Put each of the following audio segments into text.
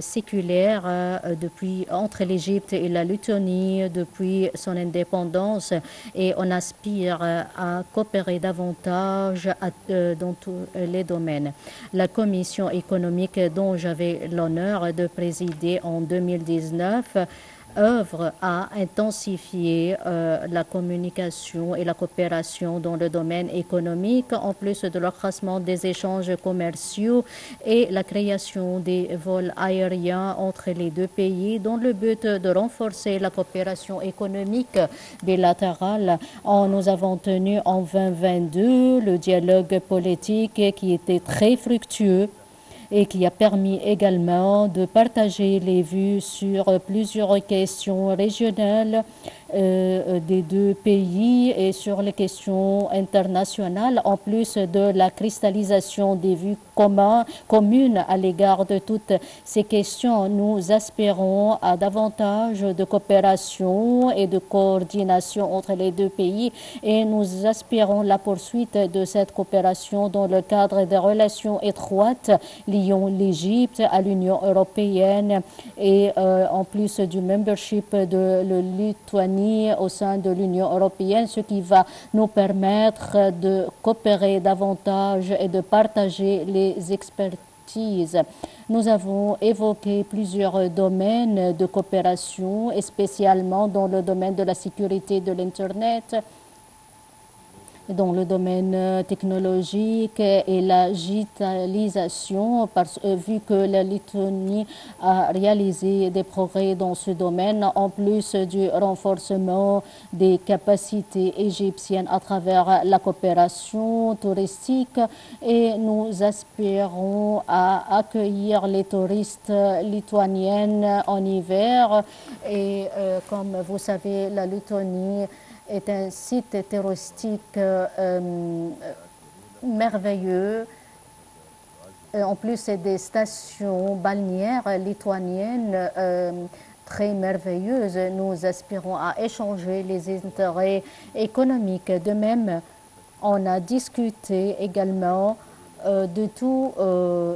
séculaire depuis entre l'Égypte et la Lettonie depuis son indépendance et on aspire à coopérer davantage dans tous les domaines. La commission économique dont j'avais l'honneur de présider en 2019 œuvre à intensifier la communication et la coopération dans le domaine économique, en plus de l'accroissement des échanges commerciaux et la création des vols aériens entre les deux pays dans le but de renforcer la coopération économique bilatérale. Nous avons tenu en 2022 le dialogue politique qui était très fructueux et qui a permis également de partager les vues sur plusieurs questions régionales des deux pays et sur les questions internationales, en plus de la cristallisation des vues communes à l'égard de toutes ces questions. Nous aspirons à davantage de coopération et de coordination entre les deux pays et nous aspirons la poursuite de cette coopération dans le cadre des relations étroites liant l'Égypte à l'Union européenne et en plus du membership de la Lituanie au sein de l'Union européenne, ce qui va nous permettre de coopérer davantage et de partager les expertises. Nous avons évoqué plusieurs domaines de coopération, et spécialement dans le domaine de la sécurité de l'Internet, dans le domaine technologique et la digitalisation, vu que la Lettonie a réalisé des progrès dans ce domaine, en plus du renforcement des capacités égyptiennes à travers la coopération touristique, et nous aspirons à accueillir les touristes lituaniennes en hiver. Et comme vous savez, la Lettonie est un site touristique merveilleux. En plus, c'est des stations balnéaires lituaniennes très merveilleuses. Nous aspirons à échanger les intérêts économiques. De même, on a discuté également de tous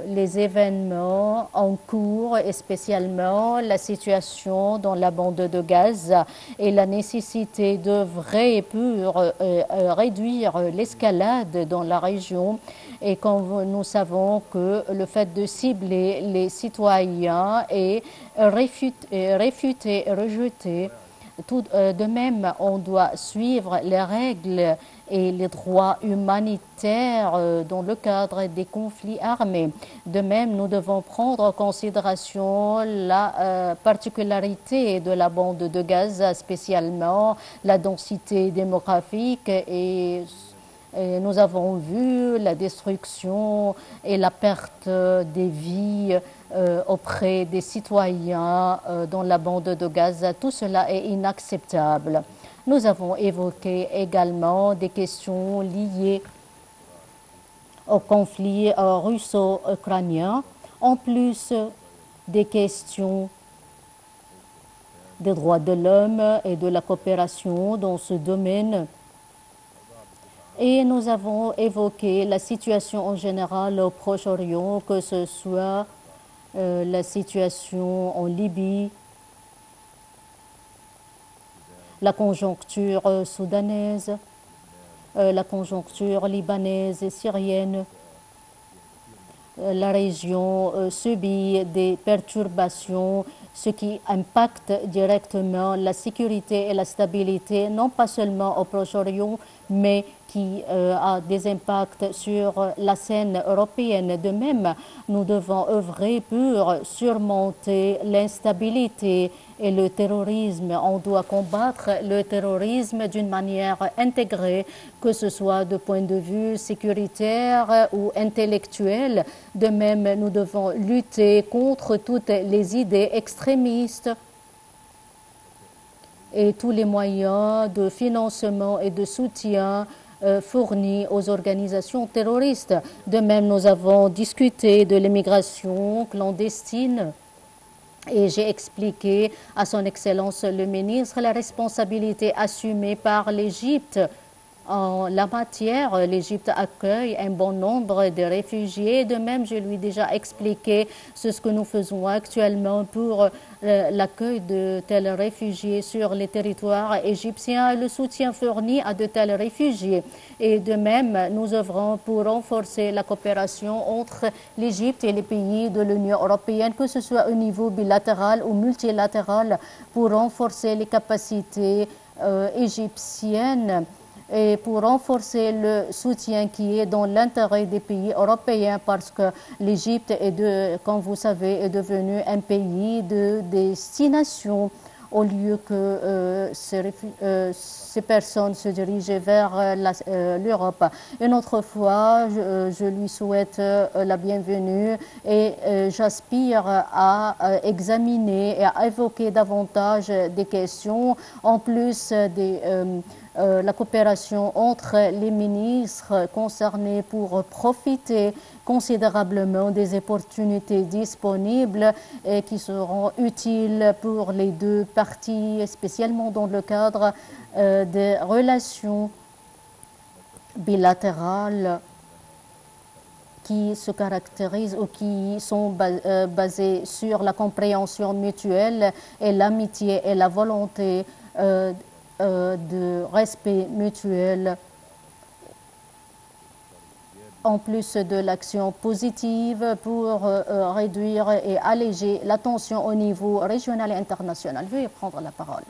les événements en cours et spécialement la situation dans la bande de Gaza et la nécessité d'œuvrer pour réduire l'escalade dans la région. Et quand nous savons que le fait de cibler les citoyens et réfuter, rejeter, de même, on doit suivre les règles et les droits humanitaires dans le cadre des conflits armés. De même, nous devons prendre en considération la particularité de la bande de Gaza, spécialement la densité démographique et nous avons vu la destruction et la perte des vies auprès des citoyens dans la bande de Gaza. Tout cela est inacceptable. Nous avons évoqué également des questions liées au conflit russo-ukrainien, en plus des questions des droits de l'homme et de la coopération dans ce domaine. Et nous avons évoqué la situation en général au Proche-Orient, que ce soit la situation en Libye, la conjoncture soudanaise, la conjoncture libanaise et syrienne. La région subit des perturbations, ce qui impacte directement la sécurité et la stabilité, non pas seulement au Proche-Orient, mais qui a des impacts sur la scène européenne. De même, nous devons œuvrer pour surmonter l'instabilité et le terrorisme. On doit combattre le terrorisme d'une manière intégrée, que ce soit de point de vue sécuritaire ou intellectuel. De même, nous devons lutter contre toutes les idées extrémistes et tous les moyens de financement et de soutien fournis aux organisations terroristes. De même, nous avons discuté de l'immigration clandestine et j'ai expliqué à son Excellence le ministre la responsabilité assumée par l'Égypte En la matière, l'Égypte accueille un bon nombre de réfugiés. De même, je lui ai déjà expliqué ce que nous faisons actuellement pour l'accueil de tels réfugiés sur les territoires égyptiens et le soutien fourni à de tels réfugiés. Et de même, nous œuvrons pour renforcer la coopération entre l'Égypte et les pays de l'Union européenne, que ce soit au niveau bilatéral ou multilatéral, pour renforcer les capacités égyptiennes et pour renforcer le soutien qui est dans l'intérêt des pays européens parce que l'Égypte comme vous savez, est devenue un pays de destination au lieu que ces personnes se dirigent vers l'Europe. Une autre fois, je lui souhaite la bienvenue et j'aspire à examiner et à évoquer davantage des questions en plus la coopération entre les ministres concernés pour profiter considérablement des opportunités disponibles et qui seront utiles pour les deux parties, spécialement dans le cadre des relations bilatérales qui se caractérisent ou qui sont basées sur la compréhension mutuelle et l'amitié et la volonté de respect mutuel, en plus de l'action positive pour réduire et alléger la tension au niveau régional et international. Veuillez prendre la parole.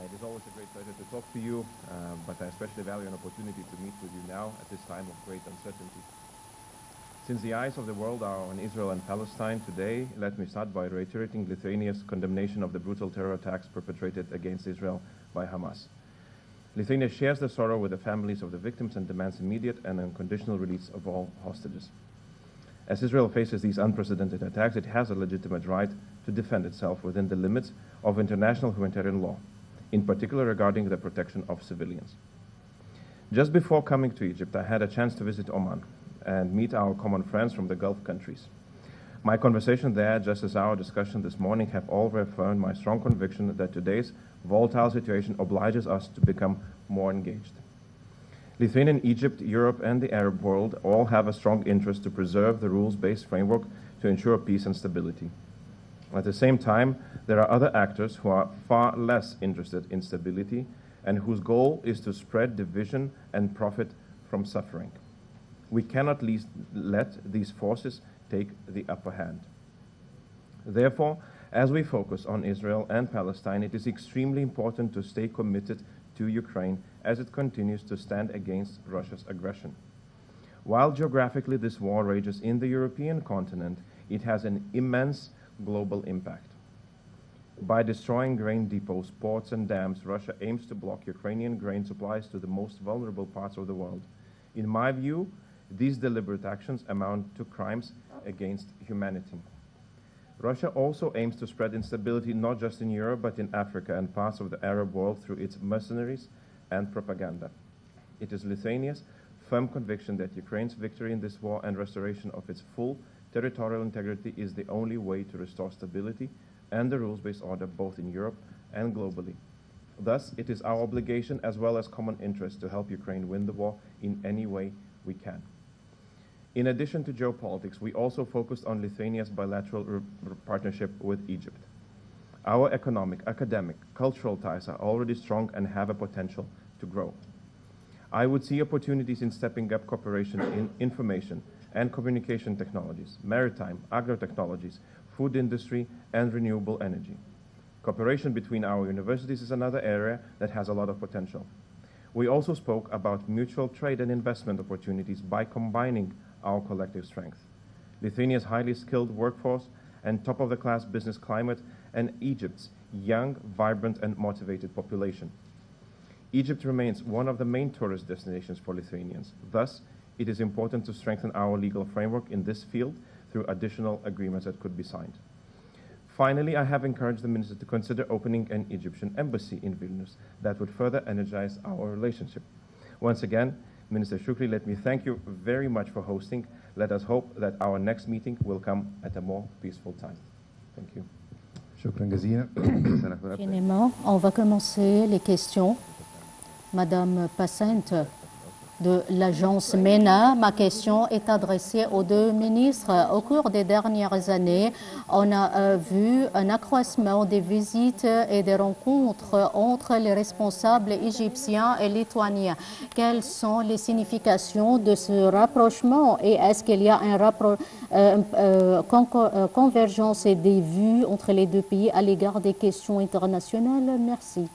It is always a great pleasure to talk to you, but I especially value an opportunity to meet with you now at this time of great uncertainty. Since the eyes of the world are on Israel and Palestine today, let me start by reiterating Lithuania's condemnation of the brutal terror attacks perpetrated against Israel by Hamas. Lithuania shares the sorrow with the families of the victims and demands immediate and unconditional release of all hostages. As Israel faces these unprecedented attacks, it has a legitimate right to defend itself within the limits of international humanitarian law, in particular regarding the protection of civilians. Just before coming to Egypt, I had a chance to visit Oman and meet our common friends from the Gulf countries. My conversation there, just as our discussion this morning, have all reaffirmed my strong conviction that today's volatile situation obliges us to become more engaged. Lithuania, Egypt, Europe, and the Arab world all have a strong interest to preserve the rules-based framework to ensure peace and stability. At the same time, there are other actors who are far less interested in stability and whose goal is to spread division and profit from suffering. We cannot let these forces take the upper hand. Therefore, as we focus on Israel and Palestine, it is extremely important to stay committed to Ukraine as it continues to stand against Russia's aggression. While geographically this war rages in the European continent, it has an immense global impact. By destroying grain depots, ports, and dams, Russia aims to block Ukrainian grain supplies to the most vulnerable parts of the world. In my view, these deliberate actions amount to crimes against humanity. Russia also aims to spread instability not just in Europe but in Africa and parts of the Arab world through its mercenaries and propaganda. It is Lithuania's firm conviction that Ukraine's victory in this war and restoration of its full territorial integrity is the only way to restore stability and the rules-based order both in Europe and globally. Thus, it is our obligation as well as common interest to help Ukraine win the war in any way we can. In addition to geopolitics, we also focused on Lithuania's bilateral partnership with Egypt. Our economic, academic, cultural ties are already strong and have a potential to grow. I would see opportunities in stepping up cooperation in information and communication technologies, maritime, agro-technologies, food industry, and renewable energy. Cooperation between our universities is another area that has a lot of potential. We also spoke about mutual trade and investment opportunities by combining our collective strength. Lithuania's highly skilled workforce and top-of-the-class business climate, and Egypt's young, vibrant, and motivated population. Egypt remains one of the main tourist destinations for Lithuanians. Thus, it is important to strengthen our legal framework in this field through additional agreements that could be signed. Finally, I have encouraged the minister to consider opening an Egyptian embassy in Vilnius that would further energize our relationship. Once again, Minister Shukri, let me thank you very much for hosting. Let us hope that our next meeting will come at a more peaceful time. Thank you. شكرا جزيلا. Finalement, on va commencer les questions. Madame Passente de l'agence MENA, ma question est adressée aux deux ministres. Au cours des dernières années, on a vu un accroissement des visites et des rencontres entre les responsables égyptiens et lituaniens. Quelles sont les significations de ce rapprochement et est-ce qu'il y a convergence des vues entre les deux pays à l'égard des questions internationales? Merci.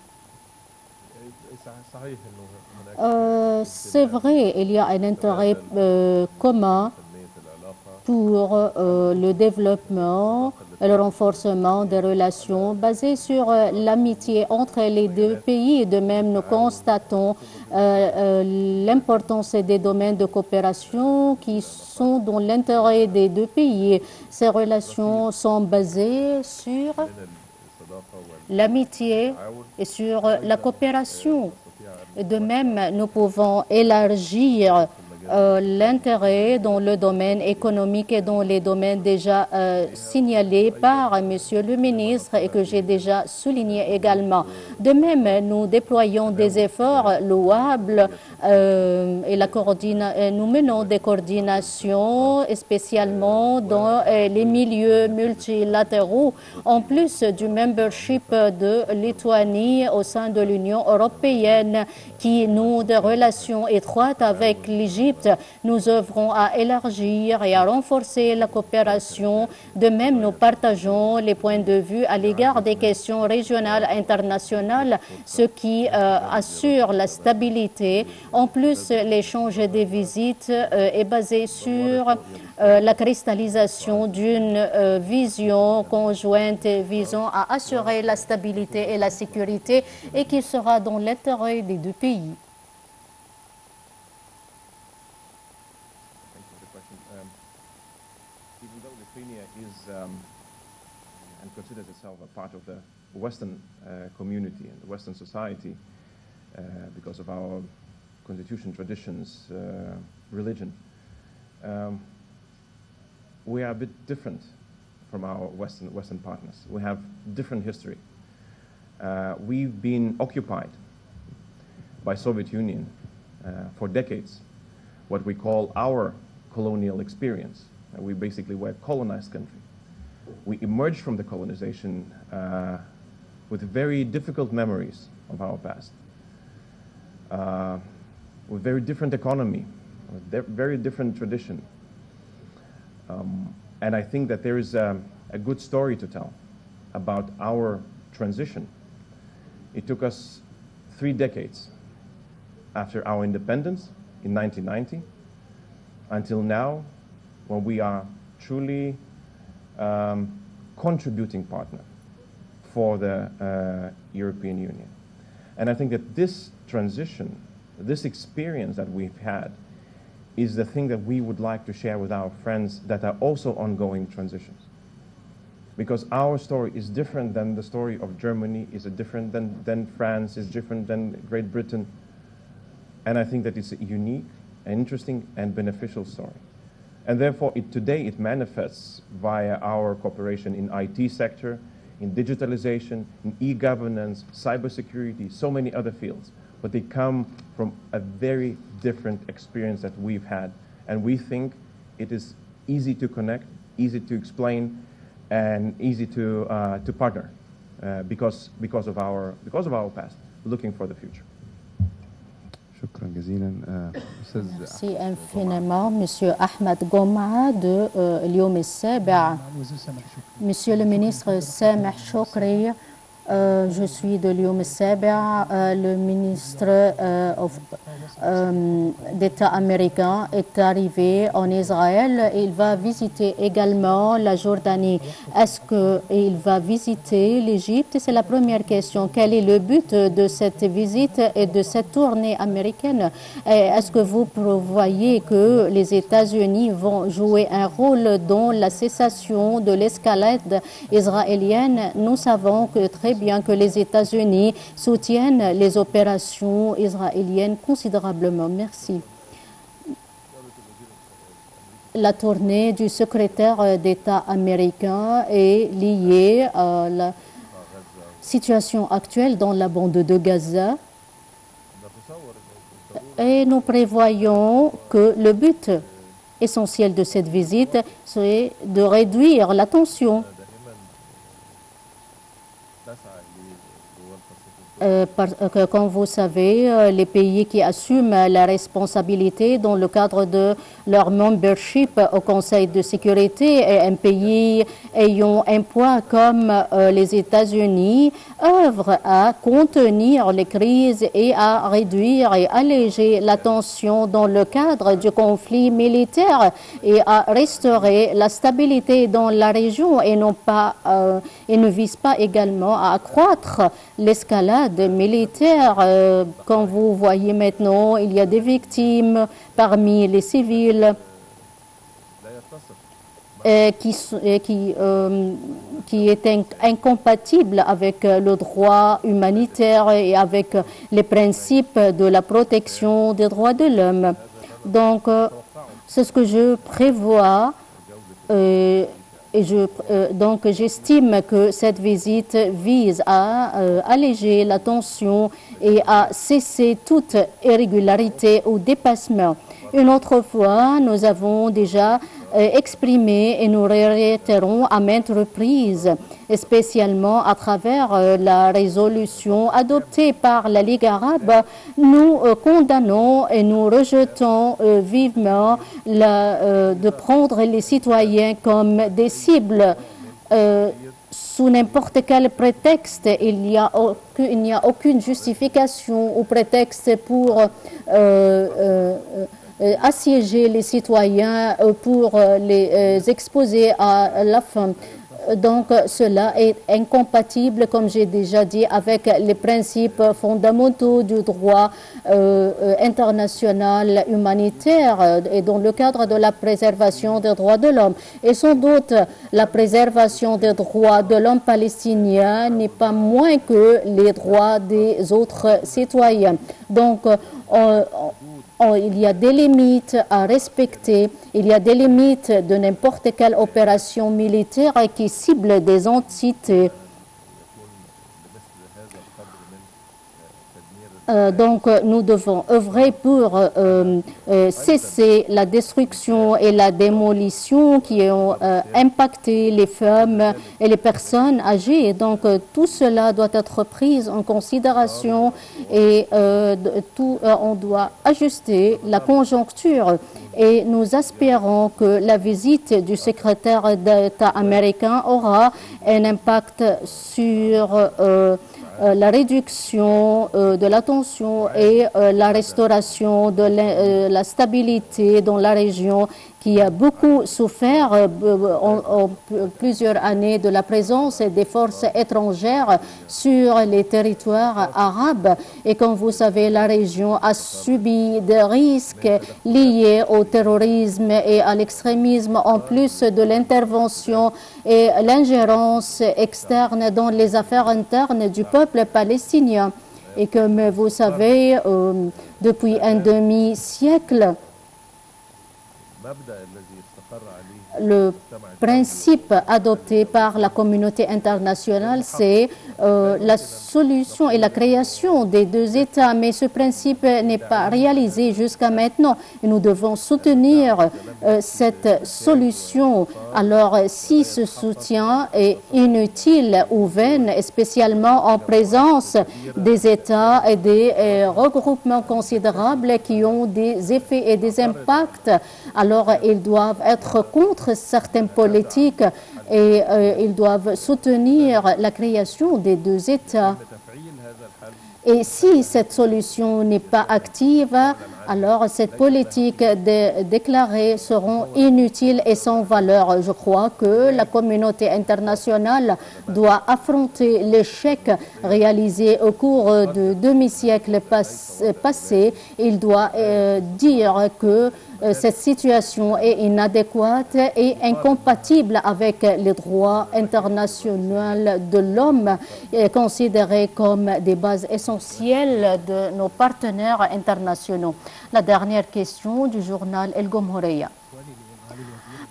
C'est vrai, il y a un intérêt commun pour le développement et le renforcement des relations basées sur l'amitié entre les deux pays. De même, nous constatons l'importance des domaines de coopération qui sont dans l'intérêt des deux pays. Ces relations sont basées sur l'amitié et sur la coopération. De même, nous pouvons élargir l'intérêt dans le domaine économique et dans les domaines déjà signalés par Monsieur le ministre et que j'ai déjà souligné également. De même, nous déployons des efforts louables et nous menons des coordinations, spécialement dans les milieux multilatéraux, en plus du membership de Lituanie au sein de l'Union européenne qui noue des relations étroites avec l'Égypte. Nous œuvrons à élargir et à renforcer la coopération. De même, nous partageons les points de vue à l'égard des questions régionales et internationales, ce qui assure la stabilité. En plus, l'échange des visites est basé sur la cristallisation d'une vision conjointe visant à assurer la stabilité et la sécurité et qui sera dans l'intérêt des deux pays. Even though Lithuania is and considers itself a part of the Western community and Western society because of our constitution, traditions, religion, we are a bit different from our Western partners. We have different history. We've been occupied by Soviet Union for decades, what we call our colonial experience. We basically were a colonized country. We emerged from the colonization with very difficult memories of our past, with very different economy, with very different tradition. And I think that there is a good story to tell about our transition. It took us 3 decades after our independence in 1990 until now, when we are truly contributing partner for the European Union. And I think that this transition, this experience that we've had, is the thing that we would like to share with our friends that are also ongoing transitions. Because our story is different than the story of Germany, is different than France, is different than Great Britain. And I think that it's a unique, and interesting, and beneficial story. And therefore, today it manifests via our cooperation in IT sector, in digitalization, in e-governance, cybersecurity, so many other fields. But they come from a very different experience that we've had. And we think it is easy to connect, easy to explain, and easy to partner because of our past, looking for the future. Merci infiniment, Monsieur Ahmed Goma de Lyoum Seba. Monsieur le ministre Sameh Choukri, je suis de Lyoum Seba. Le ministre d'État américain est arrivé en Israël. Il va visiter également la Jordanie. Est-ce qu'il va visiter l'Égypte? C'est la première question. Quel est le but de cette visite et de cette tournée américaine? Est-ce que vous prévoyez que les États-Unis vont jouer un rôle dans la cessation de l'escalade israélienne? Nous savons très bien que les États-Unis soutiennent les opérations israéliennes considérablement. Merci. la tournée du secrétaire d'État américain est liée à la situation actuelle dans la bande de Gaza. Et nous prévoyons que le but essentiel de cette visite serait de réduire la tension. Comme vous savez, les pays qui assument la responsabilité dans le cadre de leur membership au Conseil de sécurité et un pays ayant un poids comme les États-Unis œuvrent à contenir les crises et à réduire et alléger la tension dans le cadre du conflit militaire et à restaurer la stabilité dans la région et ne visent pas également à accroître l'escalade militaire. Comme vous voyez maintenant, il y a des victimes parmi les civils qui est incompatible avec le droit humanitaire et avec les principes de la protection des droits de l'homme. Donc, c'est ce que je prévois. Donc, j'estime que cette visite vise à alléger la tension et à cesser toute irrégularité ou dépassement. Une autre fois, nous avons déjà exprimé et nous réitérons à maintes reprises, spécialement à travers la résolution adoptée par la Ligue arabe, nous condamnons et nous rejetons vivement de prendre les citoyens comme des cibles sous n'importe quel prétexte. Il n'y a aucune justification ou prétexte pour assiéger les citoyens, pour les exposer à la faim. Donc cela est incompatible, comme j'ai déjà dit, avec les principes fondamentaux du droit international humanitaire et dans le cadre de la préservation des droits de l'homme. Et sans doute, la préservation des droits de l'homme palestinien n'est pas moins que les droits des autres citoyens. Donc, il y a des limites à respecter, il y a des limites de n'importe quelle opération militaire qui cible des entités. Donc, nous devons œuvrer pour cesser la destruction et la démolition qui ont impacté les femmes et les personnes âgées. Donc, tout cela doit être pris en considération et on doit ajuster la conjoncture. Et nous espérons que la visite du secrétaire d'État américain aura un impact sur la réduction de la tension et la restauration de la stabilité dans la région qui a beaucoup souffert en plusieurs années de la présence des forces étrangères sur les territoires arabes. Et comme vous savez, la région a subi des risques liés au terrorisme et à l'extrémisme, en plus de l'intervention et l'ingérence externe dans les affaires internes du peuple palestinien. Et comme vous savez, depuis un demi-siècle, le principe adopté par la communauté internationale, c'est la solution et la création des deux États. Mais ce principe n'est pas réalisé jusqu'à maintenant. Et nous devons soutenir cette solution. Alors, si ce soutien est inutile ou vain, spécialement en présence des États et des regroupements considérables qui ont des effets et des impacts, alors ils doivent être contre certaines politiques et ils doivent soutenir la création des deux États. Et si cette solution n'est pas active, alors cette politique déclarée seront inutiles et sans valeur. Je crois que la communauté internationale doit affronter l'échec réalisé au cours de demi-siècle passé. Il doit dire que cette situation est inadéquate et incompatible avec les droits internationaux de l'homme, considérés comme des bases essentielles de nos partenaires internationaux. La dernière question du journal El Gomhoreya.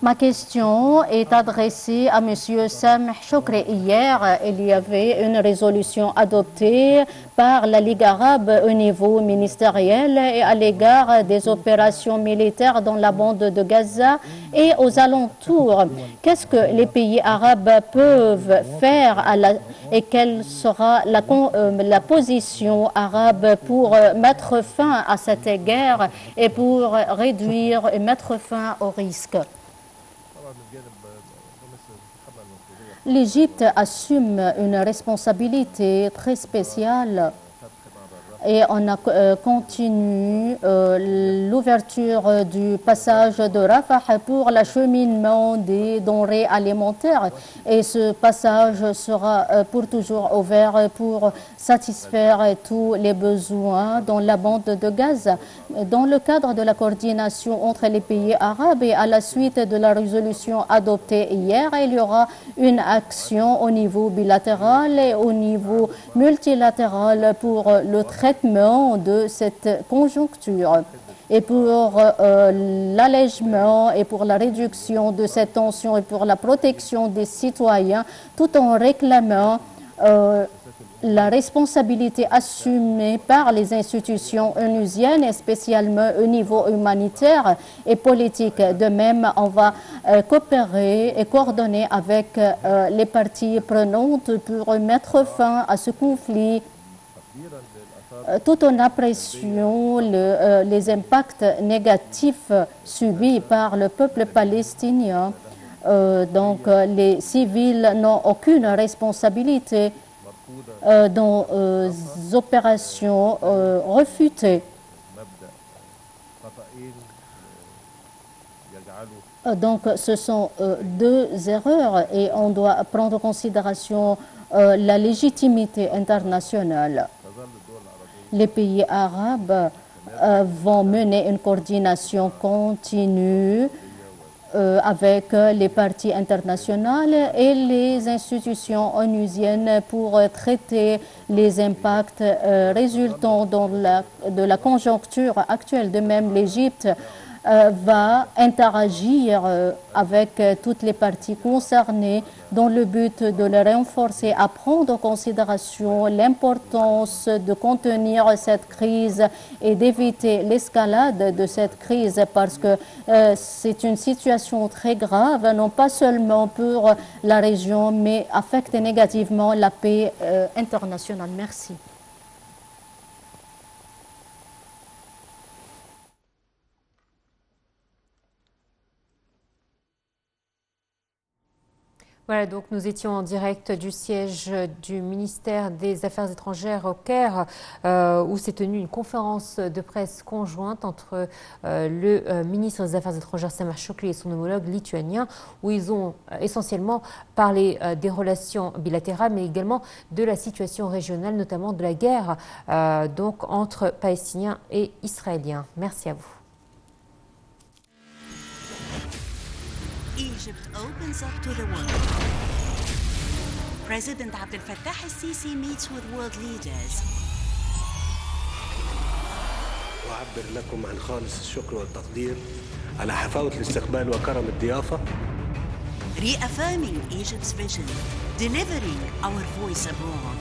Ma question est adressée à M. Sameh Choukri. Hier, il y avait une résolution adoptée par la Ligue arabe au niveau ministériel et à l'égard des opérations militaires dans la bande de Gaza et aux alentours. Qu'est-ce que les pays arabes peuvent faire et quelle sera la position arabe pour mettre fin à cette guerre et pour réduire et mettre fin aux risques? L'Égypte assume une responsabilité très spéciale et on a continué l'ouverture du passage de Rafah pour l'acheminement des denrées alimentaires et ce passage sera pour toujours ouvert pour satisfaire tous les besoins dans la bande de Gaza. Dans le cadre de la coordination entre les pays arabes et à la suite de la résolution adoptée hier, il y aura une action au niveau bilatéral et au niveau multilatéral pour le traitement de cette conjoncture et pour l'allègement et pour la réduction de cette tension et pour la protection des citoyens, tout en réclamant la responsabilité assumée par les institutions onusiennes, et spécialement au niveau humanitaire et politique. De même, on va coopérer et coordonner avec les parties prenantes pour mettre fin à ce conflit, tout en appréciant les impacts négatifs subis par le peuple palestinien. Donc, les civils n'ont aucune responsabilité dans les opérations refutées. Donc, ce sont deux erreurs et on doit prendre en considération la légitimité internationale. Les pays arabes vont mener une coordination continue avec les parties internationales et les institutions onusiennes pour traiter les impacts résultant de la conjoncture actuelle. De même, l'Égypte va interagir avec toutes les parties concernées dans le but de les renforcer, à prendre en considération l'importance de contenir cette crise et d'éviter l'escalade de cette crise parce que c'est une situation très grave, non pas seulement pour la région, mais affecte négativement la paix internationale. Merci. Voilà, donc nous étions en direct du siège du ministère des Affaires étrangères au Caire, où s'est tenue une conférence de presse conjointe entre le ministre des Affaires étrangères Sameh Choukri et son homologue lituanien, où ils ont essentiellement parlé des relations bilatérales, mais également de la situation régionale, notamment de la guerre donc entre Palestiniens et Israéliens. Merci à vous. Egypt opens up to the world. President Abdel Fattah al-Sisi meets with world leaders. أعبر لكم عن خالص الشكر والتقدير على حفاوة الاستقبال وكرم الضيافة. Reaffirming Egypt's vision, delivering our voice abroad.